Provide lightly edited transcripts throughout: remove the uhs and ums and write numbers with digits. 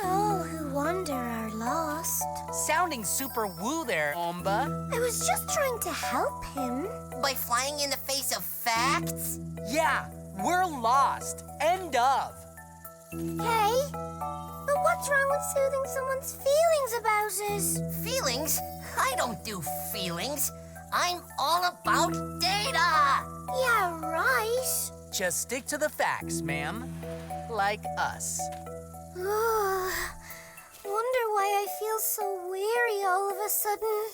Not all who wander are lost. Sounding super woo there, Umba. I was just trying to help him. By flying in the face of facts? Yeah, we're lost. End of. Okay. But what's wrong with soothing someone's feelings about it? Feelings? I don't do feelings. I'm all about data! Yeah, right. Just stick to the facts, ma'am. Like us. Wonder why I feel so weary all of a sudden.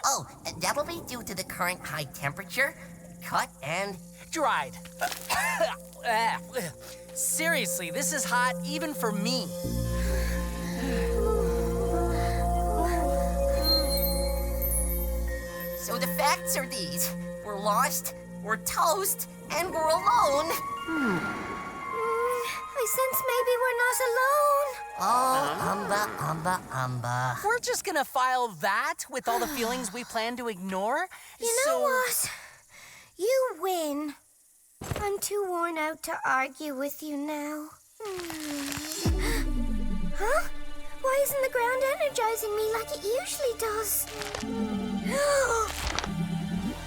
Oh, that'll be due to the current high temperature. Cut and... Dried. Seriously, this is hot even for me. So the facts are these. We're lost, we're toast, and we're alone. I sense maybe we're not alone. Oh, Umba. We're just gonna file that with all the feelings we plan to ignore. You know what? You win. I'm too worn out to argue with you now. Huh? Why isn't the ground energizing me like it usually does?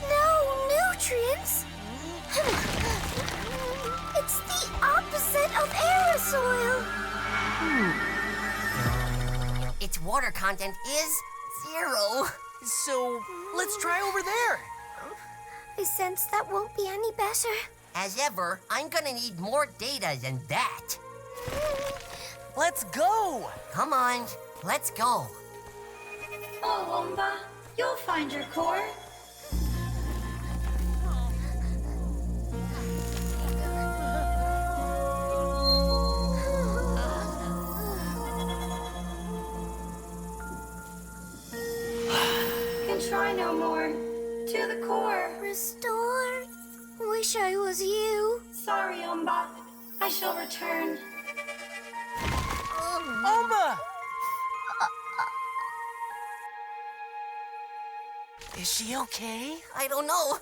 No nutrients. It's the opposite of aerosol. Its water content is 0. So, let's try over there. I sense that won't be any better. As ever, I'm gonna need more data than that. Let's go. Come on, let's go. Oh, Umba, you'll find your core. Can try no more. To the core. Restore? Wish I was you. Sorry, Umba. I shall return. Umba! Is she okay? I don't know.